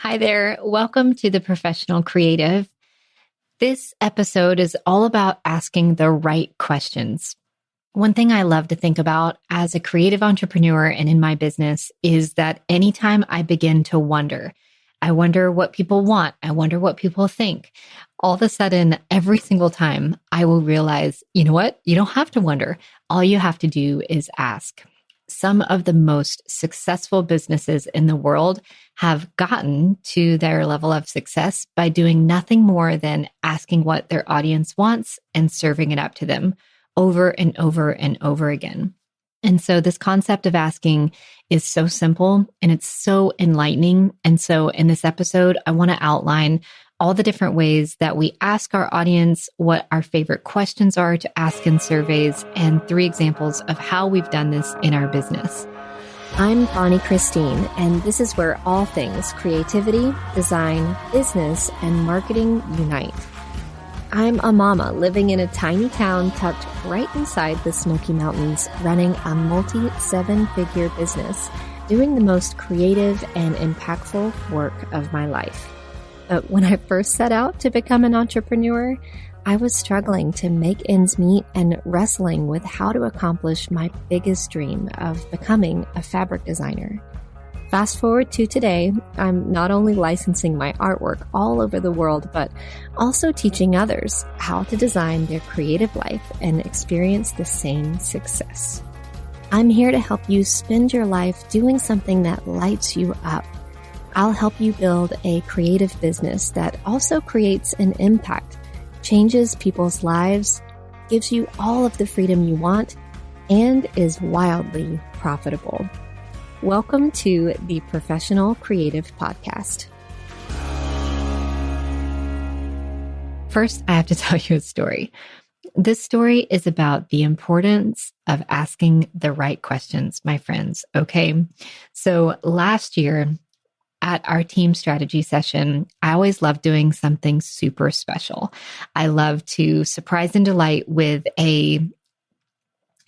Hi there. Welcome to The Professional Creative. This episode is all about asking the right questions. One thing I love to think about as a creative entrepreneur and in my business is that anytime I begin to wonder, I wonder what people want, I wonder what people think, all of a sudden, every single time I will realize, you know what? You don't have to wonder. All you have to do is ask. Some of the most successful businesses in the world have gotten to their level of success by doing nothing more than asking what their audience wants and serving it up to them over and over and over again. And so this concept of asking is so simple and it's so enlightening. And so in this episode, I want to outline all the different ways that we ask our audience, what our favorite questions are to ask in surveys, and 3 examples of how we've done this in our business. I'm Bonnie Christine, and this is where all things creativity, design, business, and marketing unite. I'm a mama living in a tiny town tucked right inside the Smoky Mountains, running a multi-7-figure business, doing the most creative and impactful work of my life. But when I first set out to become an entrepreneur, I was struggling to make ends meet and wrestling with how to accomplish my biggest dream of becoming a fabric designer. Fast forward to today, I'm not only licensing my artwork all over the world, but also teaching others how to design their creative life and experience the same success. I'm here to help you spend your life doing something that lights you up. I'll help you build a creative business that also creates an impact, changes people's lives, gives you all of the freedom you want, and is wildly profitable. Welcome to the Professional Creative Podcast. First, I have to tell you a story. This story is about the importance of asking the right questions, my friends. Okay. So last year, at our team strategy session, I always love doing something super special. I love to surprise and delight with a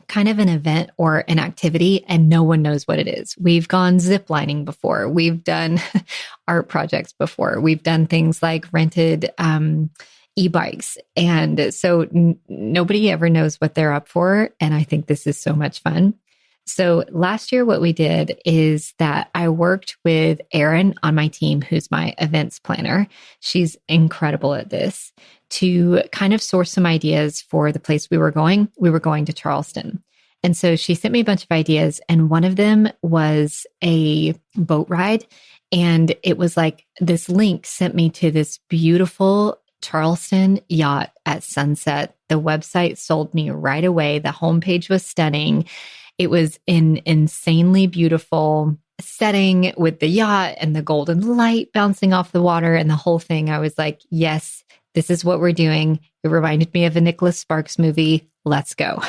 kind of an event or an activity, and no one knows what it is. We've gone ziplining before. We've done art projects before. We've done things like rented e-bikes. And so nobody ever knows what they're up for. And I think this is so much fun. So last year, what we did is that I worked with Erin on my team, who's my events planner. She's incredible at this, to kind of source some ideas for the place we were going. We were going to Charleston. And so she sent me a bunch of ideas, and one of them was a boat ride. And it was like this link sent me to this beautiful Charleston yacht at sunset. The website sold me right away. The homepage was stunning. It was an insanely beautiful setting with the yacht and the golden light bouncing off the water and the whole thing. I was like, yes, this is what we're doing. It reminded me of a Nicholas Sparks movie. Let's go.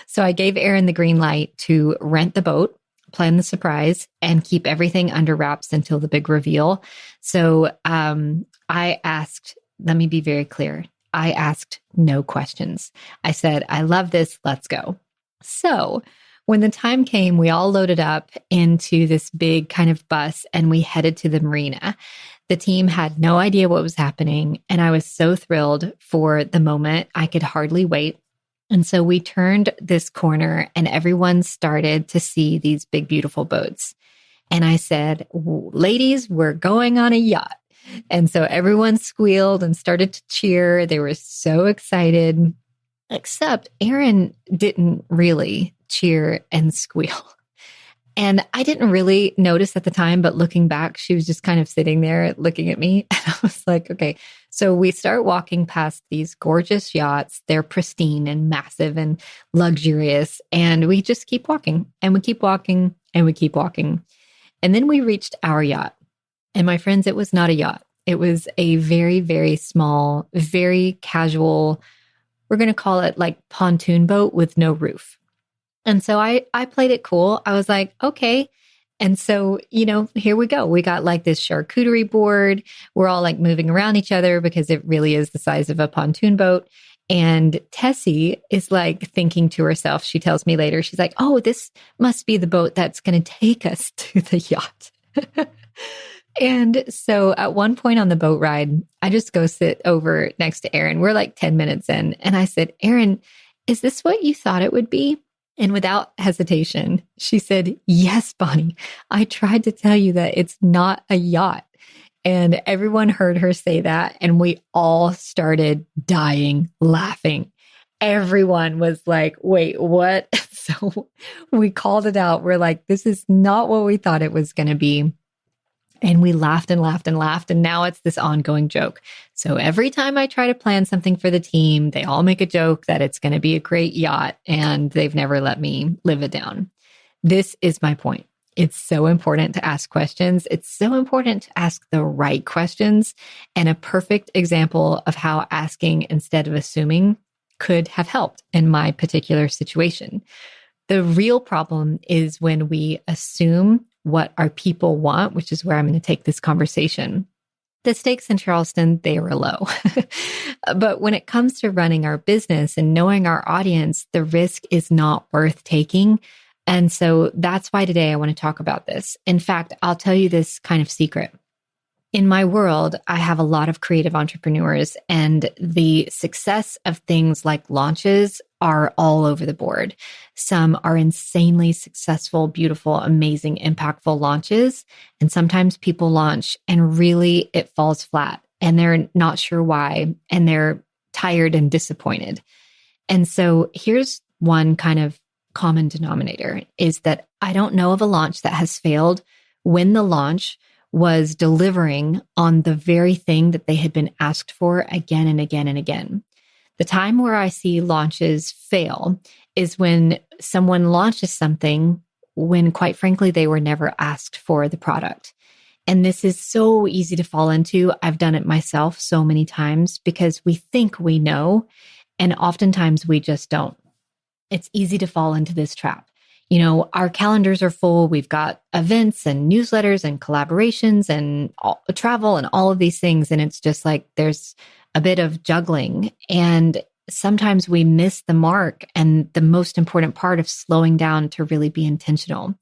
So I gave Erin the green light to rent the boat, plan the surprise, and keep everything under wraps until the big reveal. So I asked, let me be very clear. I asked no questions. I said, I love this. Let's go. So when the time came, we all loaded up into this big kind of bus and we headed to the marina. The team had no idea what was happening, and I was so thrilled for the moment. I could hardly wait. And so we turned this corner and everyone started to see these big, beautiful boats. And I said, ladies, we're going on a yacht. And so everyone squealed and started to cheer. They were so excited. Except Erin didn't really cheer and squeal. And I didn't really notice at the time, but looking back, she was just kind of sitting there looking at me. And I was like, okay. So we start walking past these gorgeous yachts. They're pristine and massive and luxurious. And we just keep walking and we keep walking and we keep walking. And then we reached our yacht. And my friends, it was not a yacht. It was a very, very small, very casual, we're going to call it like pontoon boat with no roof. And so I played it cool. I was like, okay. And so, here we go. We got like this charcuterie board. We're all like moving around each other because it really is the size of a pontoon boat. And Tessie is like thinking to herself, she tells me later, she's like, oh, this must be the boat that's going to take us to the yacht. And so at one point on the boat ride, I just go sit over next to Erin. We're like 10 minutes in. And I said, Erin, is this what you thought it would be? And without hesitation, she said, yes, Bonnie, I tried to tell you that it's not a yacht. And everyone heard her say that. And we all started dying laughing. Everyone was like, wait, what? So we called it out. We're like, this is not what we thought it was going to be. And we laughed and laughed and laughed. And now it's this ongoing joke. So every time I try to plan something for the team, they all make a joke that it's going to be a great yacht, and they've never let me live it down. This is my point. It's so important to ask questions. It's so important to ask the right questions. And a perfect example of how asking instead of assuming could have helped in my particular situation. The real problem is when we assume what our people want, which is where I'm going to take this conversation. The stakes in Charleston, they were low. But when it comes to running our business and knowing our audience, the risk is not worth taking. And so that's why today I want to talk about this. In fact, I'll tell you this kind of secret. In my world, I have a lot of creative entrepreneurs, and the success of things like launches are all over the board. Some are insanely successful, beautiful, amazing, impactful launches. And sometimes people launch and really it falls flat and they're not sure why, and they're tired and disappointed. And so here's one kind of common denominator is that I don't know of a launch that has failed when the launch was delivering on the very thing that they had been asked for again and again and again. The time where I see launches fail is when someone launches something when, quite frankly, they were never asked for the product. And this is so easy to fall into. I've done it myself so many times because we think we know, and oftentimes we just don't. It's easy to fall into this trap. You know, our calendars are full. We've got events and newsletters and collaborations and travel and all of these things. And it's just like there's a bit of juggling. And sometimes we miss the mark and the most important part of slowing down to really be intentional.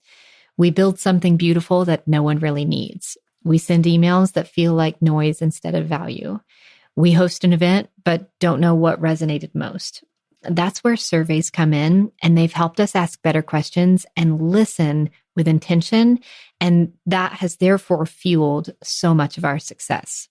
We build something beautiful that no one really needs. We send emails that feel like noise instead of value. We host an event, but don't know what resonated most. That's where surveys come in, and they've helped us ask better questions and listen with intention. And that has therefore fueled so much of our success.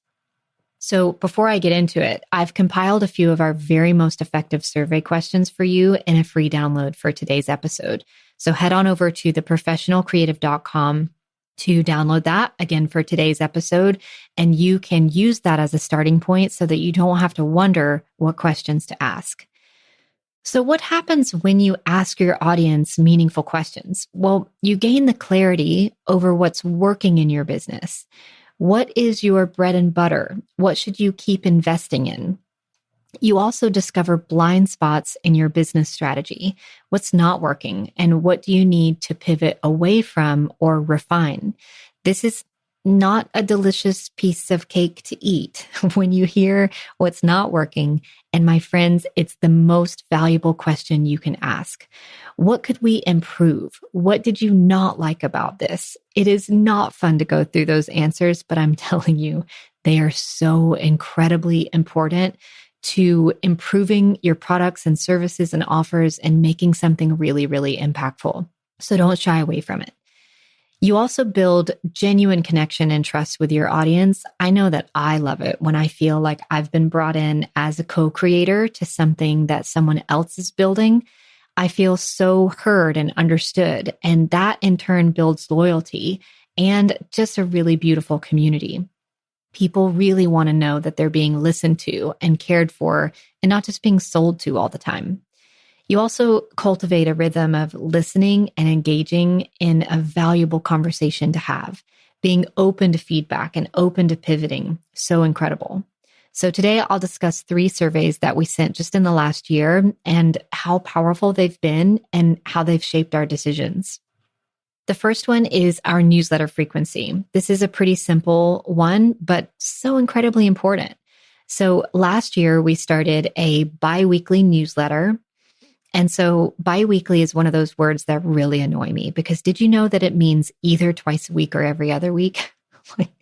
So before I get into it, I've compiled a few of our very most effective survey questions for you in a free download for today's episode. So head on over to theprofessionalcreative.com to download that again for today's episode. And you can use that as a starting point so that you don't have to wonder what questions to ask. So what happens when you ask your audience meaningful questions? Well, you gain the clarity over what's working in your business. What is your bread and butter? What should you keep investing in? You also discover blind spots in your business strategy. What's not working, and what do you need to pivot away from or refine? This is not a delicious piece of cake to eat when you hear what's not working. And my friends, it's the most valuable question you can ask. What could we improve? What did you not like about this? It is not fun to go through those answers, but I'm telling you, they are so incredibly important to improving your products and services and offers and making something really, really impactful. So don't shy away from it. You also build genuine connection and trust with your audience. I know that I love it when I feel like I've been brought in as a co-creator to something that someone else is building. I feel so heard and understood, and that in turn builds loyalty and just a really beautiful community. People really want to know that they're being listened to and cared for and not just being sold to all the time. You also cultivate a rhythm of listening and engaging in a valuable conversation to have, being open to feedback and open to pivoting. So incredible. So today I'll discuss 3 surveys that we sent just in the last year and how powerful they've been and how they've shaped our decisions. The first one is our newsletter frequency. This is a pretty simple one, but so incredibly important. So last year we started a bi-weekly newsletter. And so biweekly is one of those words that really annoy me because did you know that it means either twice a week or every other week? Like,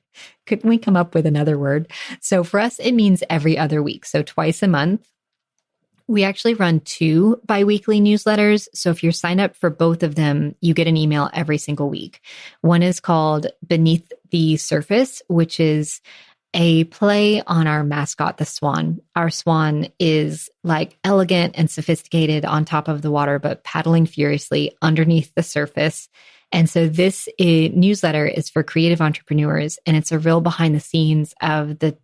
Couldn't we come up with another word? So for us, it means every other week. So twice a month. We actually run 2 biweekly newsletters. So if you're signed up for both of them, you get an email every single week. One is called Beneath the Surface, which is a play on our mascot, the swan. Our swan is like elegant and sophisticated on top of the water, but paddling furiously underneath the surface. And so this newsletter is for creative entrepreneurs, and it's a real behind the scenes of the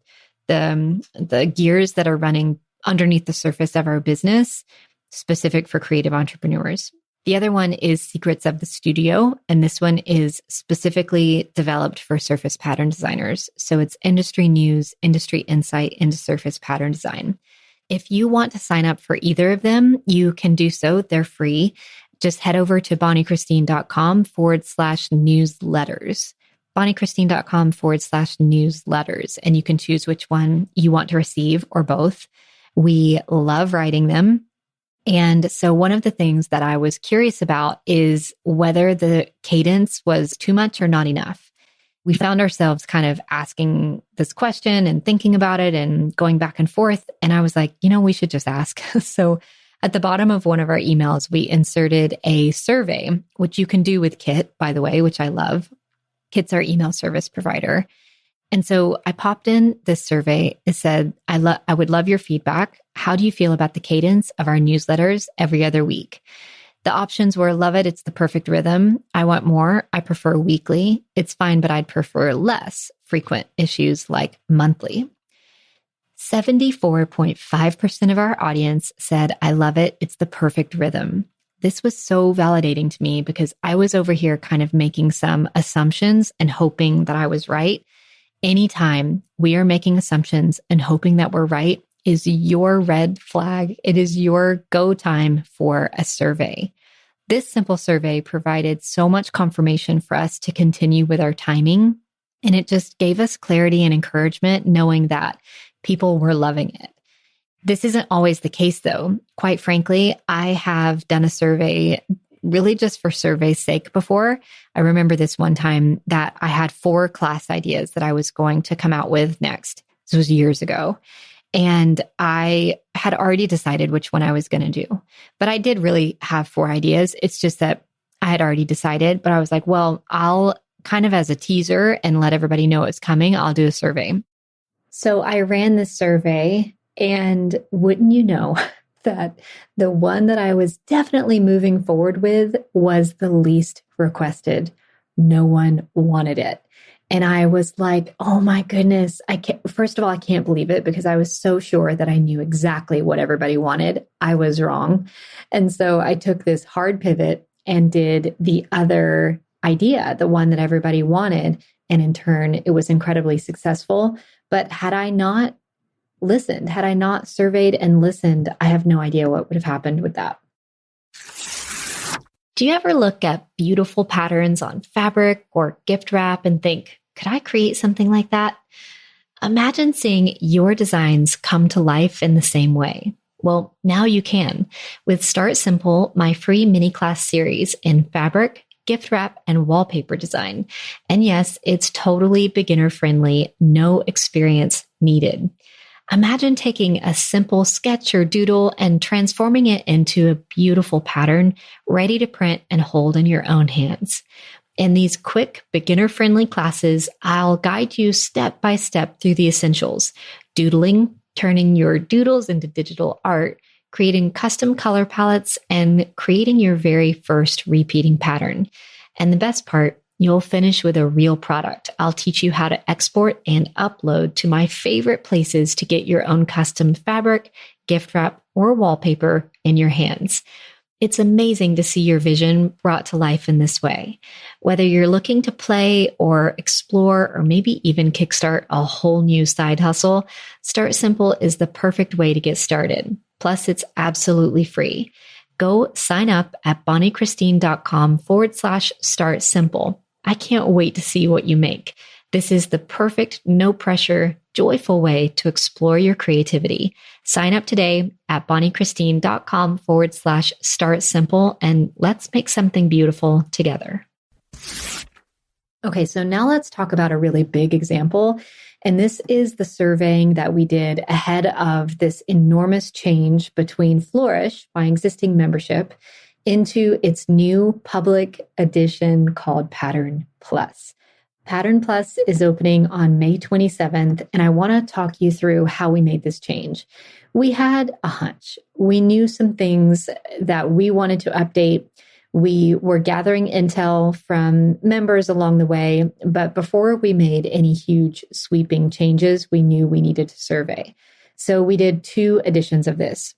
gears that are running underneath the surface of our business, specific for creative entrepreneurs. The other one is Secrets of the Studio, and this one is specifically developed for surface pattern designers. So it's industry news, industry insight into surface pattern design. If you want to sign up for either of them, you can do so. They're free. Just head over to bonniechristine.com/newsletters. bonniechristine.com/newsletters, and you can choose which one you want to receive or both. We love writing them. And so one of the things that I was curious about is whether the cadence was too much or not enough. We found ourselves kind of asking this question and thinking about it and going back and forth. And I was like, we should just ask. So at the bottom of one of our emails, we inserted a survey, which you can do with Kit, by the way, which I love. Kit's our email service provider. And so I popped in this survey. It said, I would love your feedback. How do you feel about the cadence of our newsletters every other week? The options were, love it, it's the perfect rhythm. I want more. I prefer weekly. It's fine, but I'd prefer less frequent issues like monthly. 74.5% of our audience said, I love it. It's the perfect rhythm. This was so validating to me because I was over here kind of making some assumptions and hoping that I was right. Anytime we are making assumptions and hoping that we're right is your red flag. It is your go time for a survey. This simple survey provided so much confirmation for us to continue with our timing. And it just gave us clarity and encouragement knowing that people were loving it. This isn't always the case though. Quite frankly, I have done a survey really just for survey's sake before. I remember this one time that I had 4 class ideas that I was going to come out with next. This was years ago. And I had already decided which one I was going to do. But I did really have 4 ideas. It's just that I had already decided, but I was like, well, I'll kind of as a teaser and let everybody know it's coming, I'll do a survey. So I ran this survey, and wouldn't you know, that the one that I was definitely moving forward with was the least requested. No one wanted it. And I was like, oh my goodness, first of all, I can't believe it because I was so sure that I knew exactly what everybody wanted. I was wrong. And so I took this hard pivot and did the other idea, the one that everybody wanted. And in turn, it was incredibly successful. But had I not listened, had I not surveyed and listened, I have no idea what would have happened with that. Do you ever look at beautiful patterns on fabric or gift wrap and think, could I create something like that? Imagine seeing your designs come to life in the same way. Well, now you can with Start Simple, my free mini class series in fabric, gift wrap, and wallpaper design. And yes, it's totally beginner friendly, no experience needed. Imagine taking a simple sketch or doodle and transforming it into a beautiful pattern ready to print and hold in your own hands. In these quick, beginner-friendly classes, I'll guide you step by step through the essentials: doodling, turning your doodles into digital art, creating custom color palettes, and creating your very first repeating pattern. And the best part, you'll finish with a real product. I'll teach you how to export and upload to my favorite places to get your own custom fabric, gift wrap, or wallpaper in your hands. It's amazing to see your vision brought to life in this way. Whether you're looking to play or explore or maybe even kickstart a whole new side hustle, Start Simple is the perfect way to get started. Plus, it's absolutely free. Go sign up at bonniechristine.com/start simple. I can't wait to see what you make. This is the perfect, no pressure, joyful way to explore your creativity. Sign up today at bonniechristine.com/start simple and let's make something beautiful together. Okay, so now let's talk about a really big example. And this is the surveying that we did ahead of this enormous change between Flourish, my existing membership, into its new public edition called Pattern Plus. Pattern Plus is opening on May 27th, and I want to talk you through how we made this change. We had a hunch. We knew some things that we wanted to update. We were gathering intel from members along the way, but before we made any huge sweeping changes, we knew we needed to survey. So we did 2 editions of this.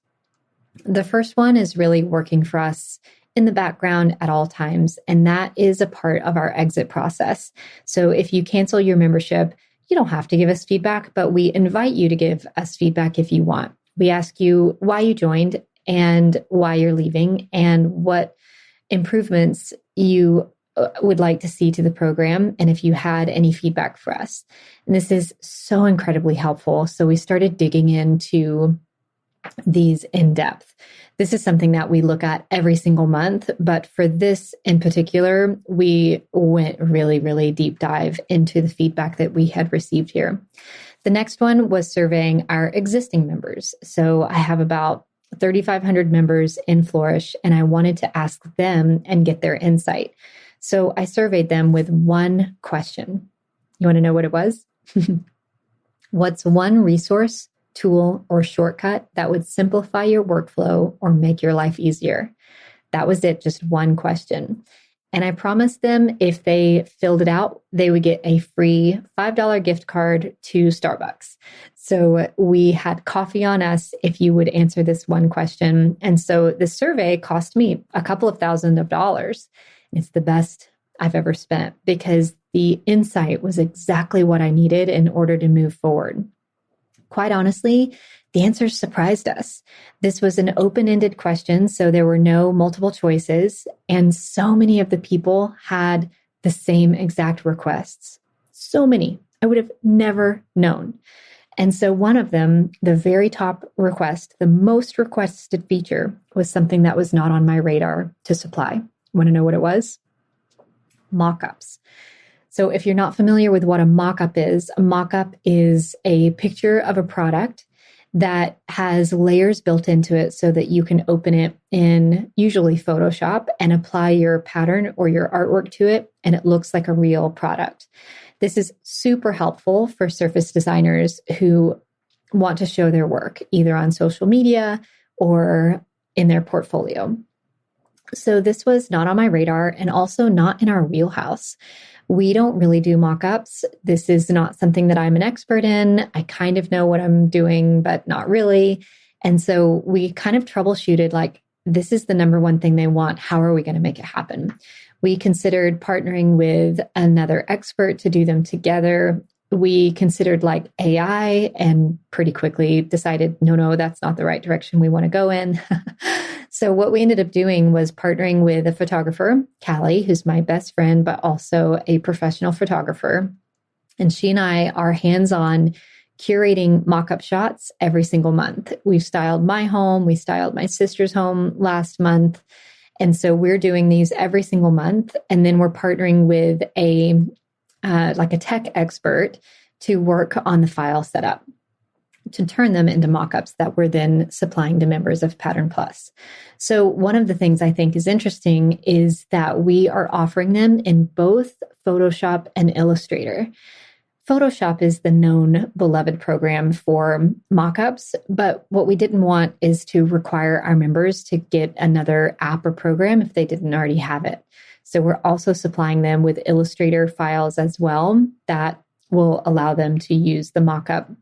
The first one is really working for us in the background at all times, and that is a part of our exit process. So if you cancel your membership, you don't have to give us feedback, but we invite you to give us feedback if you want. We ask you why you joined and why you're leaving and what improvements you would like to see to the program, and if you had any feedback for us. And this is so incredibly helpful. So we started digging into these in depth. This is something that we look at every single month, but for this in particular, we went really, really deep dive into the feedback that we had received here. The next one was surveying our existing members. So I have about 3,500 members in Flourish, and I wanted to ask them and get their insight. So I surveyed them with one question. You want to know what it was? What's one resource, tool, or shortcut that would simplify your workflow or make your life easier? That was it, just one question. And I promised them if they filled it out, they would get a free $5 gift card to Starbucks. So we had coffee on us if you would answer this one question. And so the survey cost me a couple of $1,000s. It's the best I've ever spent because the insight was exactly what I needed in order to move forward. Quite honestly, the answers surprised us. This was an open-ended question, so there were no multiple choices, and so many of the people had the same exact requests. So many. I would have never known. And so one of them, the very top request, the most requested feature, was something that was not on my radar to supply. Want to know what it was? Mockups. So if you're not familiar with what a mockup is a picture of a product that has layers built into it so that you can open it in usually Photoshop and apply your pattern or your artwork to it, and it looks like a real product. This is super helpful for surface designers who want to show their work either on social media or in their portfolio. So this was not on my radar and also not in our wheelhouse. We don't really do mock-ups. This is not something that I'm an expert in. I kind of know what I'm doing, but not really. And so we kind of troubleshooted, like, this is the number one thing they want. How are we going to make it happen? We considered partnering with another expert to do them together. We considered like AI and pretty quickly decided, no, that's not the right direction we want to go in. So what we ended up doing was partnering with a photographer, Callie, who's my best friend, but also a professional photographer. And she and I are hands-on curating mock-up shots every single month. We've styled my home. We styled my sister's home last month. And so we're doing these every single month. And then we're partnering with a tech expert to work on the file setup to turn them into mockups that we're then supplying to members of Pattern Plus. So one of the things I think is interesting is that we are offering them in both Photoshop and Illustrator. Photoshop is the known beloved program for mockups, but what we didn't want is to require our members to get another app or program if they didn't already have it. So we're also supplying them with Illustrator files as well that will allow them to use the mockup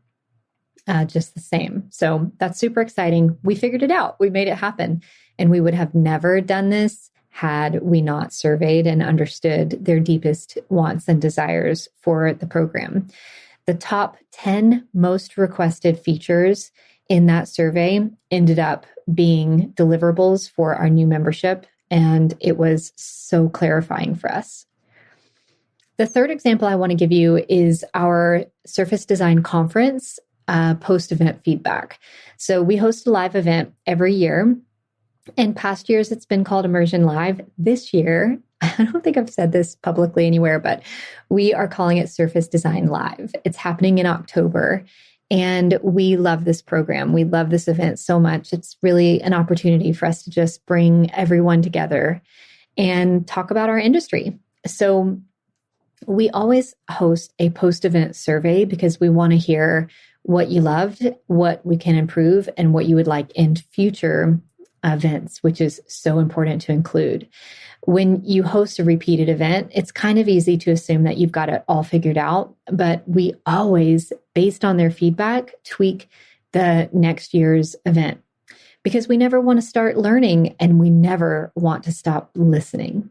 just the same. So that's super exciting. We figured it out. We made it happen. And we would have never done this had we not surveyed and understood their deepest wants and desires for the program. The top 10 most requested features in that survey ended up being deliverables for our new membership. And it was so clarifying for us. The third example I want to give you is our Surface Design Conference post-event feedback. So we host a live event every year. In past years, it's been called Immersion Live. This year, I don't think I've said this publicly anywhere, but we are calling it Surface Design Live. It's happening in October. And we love this program. We love this event so much. It's really an opportunity for us to just bring everyone together and talk about our industry. So we always host a post-event survey because we want to hear what you loved, what we can improve, and what you would like in future events, which is so important to include. When you host a repeated event, it's kind of easy to assume that you've got it all figured out, but we always, based on their feedback, tweak the next year's event because we never want to start learning and we never want to stop listening.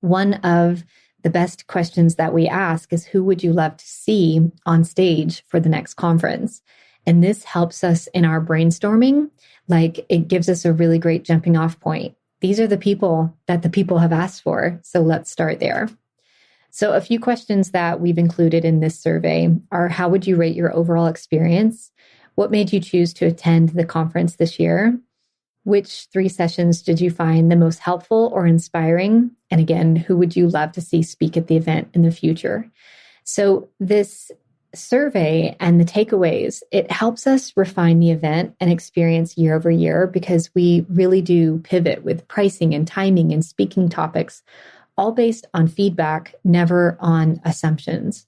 One of the best questions that we ask is, who would you love to see on stage for the next conference? And this helps us in our brainstorming. Like, it gives us a really great jumping off point. These are the people that the people have asked for. So let's start there. So a few questions that we've included in this survey are, how would you rate your overall experience? What made you choose to attend the conference this year? Which 3 sessions did you find the most helpful or inspiring? And again, who would you love to see speak at the event in the future? So this survey and the takeaways, it helps us refine the event and experience year over year because we really do pivot with pricing and timing and speaking topics, all based on feedback, never on assumptions.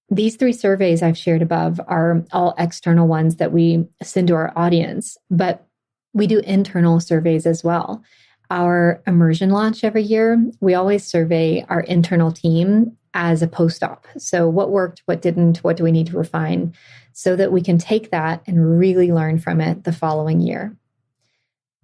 These 3 surveys I've shared above are all external ones that we send to our audience, but we do internal surveys as well. Our immersion launch every year, we always survey our internal team as a post-op. So what worked, what didn't, what do we need to refine so that we can take that and really learn from it the following year.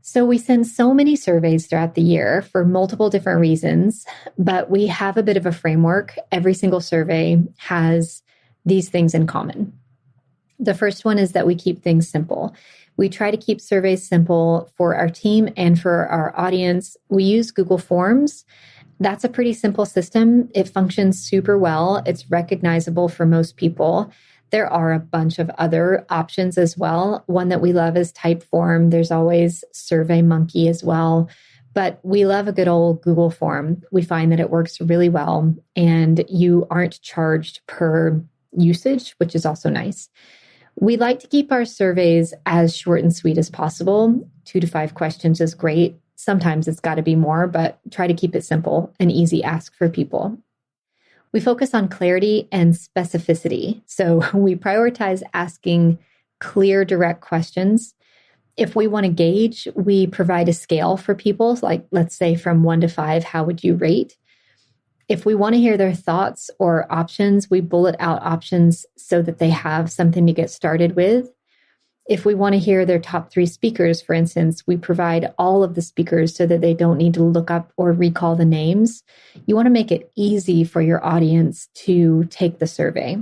So we send so many surveys throughout the year for multiple different reasons, but we have a bit of a framework. Every single survey has these things in common. The first one is that we keep things simple. We try to keep surveys simple for our team and for our audience. We use Google Forms. That's a pretty simple system. It functions super well. It's recognizable for most people. There are a bunch of other options as well. One that we love is Typeform. There's always SurveyMonkey as well. But we love a good old Google form. We find that it works really well and you aren't charged per usage, which is also nice. We like to keep our surveys as short and sweet as possible. 2 to 5 questions is great. Sometimes it's got to be more, but try to keep it simple and easy ask for people. We focus on clarity and specificity. So we prioritize asking clear, direct questions. If we want to gauge, we provide a scale for people, like let's say from 1 to 5, how would you rate? If we want to hear their thoughts or options, we bullet out options so that they have something to get started with. If we want to hear their top 3 speakers, for instance, we provide all of the speakers so that they don't need to look up or recall the names. You want to make it easy for your audience to take the survey.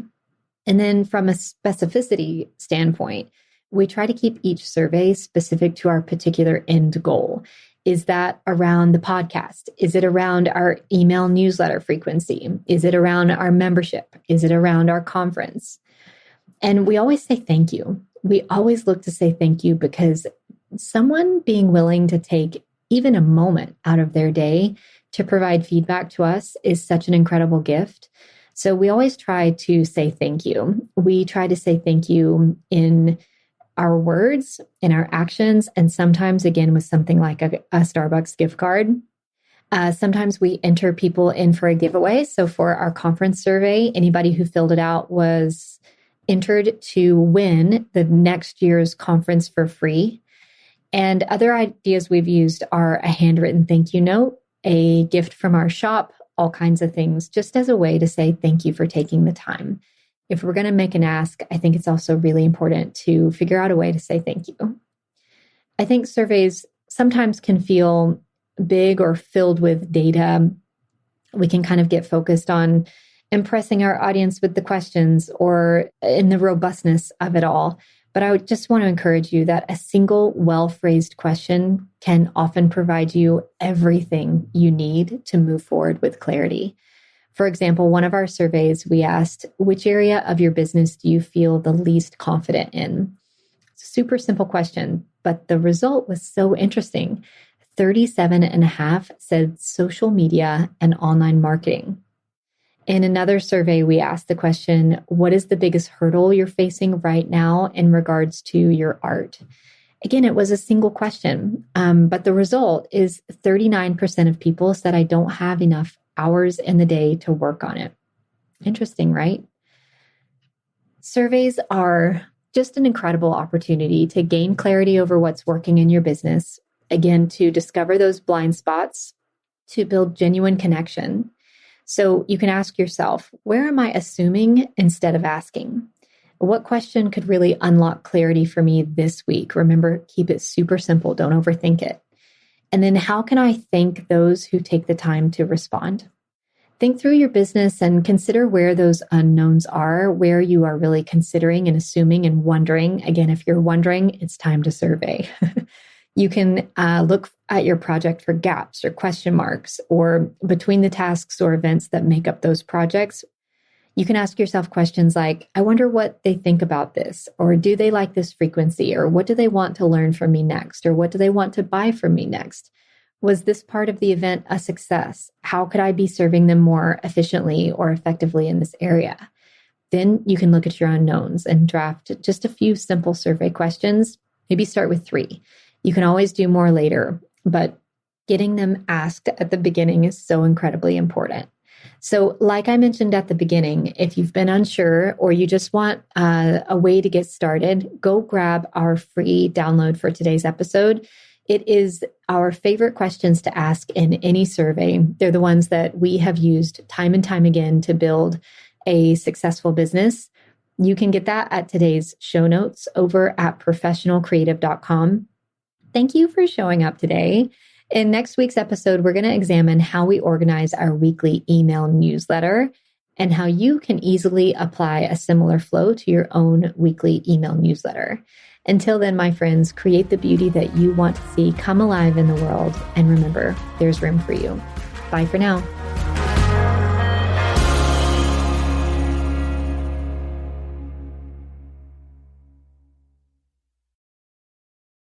And then from a specificity standpoint, we try to keep each survey specific to our particular end goal. Is that around the podcast? Is it around our email newsletter frequency? Is it around our membership? Is it around our conference? And we always say thank you. We always look to say thank you because someone being willing to take even a moment out of their day to provide feedback to us is such an incredible gift. So we always try to say thank you. We try to say thank you in our words, in our actions, and sometimes again with something like a Starbucks gift card. Sometimes we enter people in for a giveaway. So for our conference survey, anybody who filled it out was entered to win the next year's conference for free. And other ideas we've used are a handwritten thank you note, a gift from our shop, all kinds of things, just as a way to say thank you for taking the time. If we're going to make an ask, I think it's also really important to figure out a way to say thank you. I think surveys sometimes can feel big or filled with data. We can kind of get focused on impressing our audience with the questions or in the robustness of it all. But I would just want to encourage you that a single well-phrased question can often provide you everything you need to move forward with clarity. For example, one of our surveys, we asked, which area of your business do you feel the least confident in? Super simple question, but the result was so interesting. 37.5% said social media and online marketing. In another survey, we asked the question, what is the biggest hurdle you're facing right now in regards to your art? Again, it was a single question, but the result is 39% of people said, I don't have enough hours in the day to work on it. Interesting, right? Surveys are just an incredible opportunity to gain clarity over what's working in your business. Again, to discover those blind spots, to build genuine connection. So you can ask yourself, where am I assuming instead of asking? What question could really unlock clarity for me this week? Remember, keep it super simple. Don't overthink it. And then how can I thank those who take the time to respond? Think through your business and consider where those unknowns are, where you are really considering and assuming and wondering. Again, if you're wondering, it's time to survey. You can look at your project for gaps or question marks or between the tasks or events that make up those projects. You can ask yourself questions like, I wonder what they think about this, or do they like this frequency, or what do they want to learn from me next, or what do they want to buy from me next? Was this part of the event a success? How could I be serving them more efficiently or effectively in this area? Then you can look at your unknowns and draft just a few simple survey questions. Maybe start with 3. You can always do more later, but getting them asked at the beginning is so incredibly important. So like I mentioned at the beginning, if you've been unsure or you just want a way to get started, go grab our free download for today's episode. It is our favorite questions to ask in any survey. They're the ones that we have used time and time again to build a successful business. You can get that at today's show notes over at professionalcreative.com. Thank you for showing up today. In next week's episode, we're going to examine how we organize our weekly email newsletter and how you can easily apply a similar flow to your own weekly email newsletter. Until then, my friends, create the beauty that you want to see come alive in the world. And remember, there's room for you. Bye for now.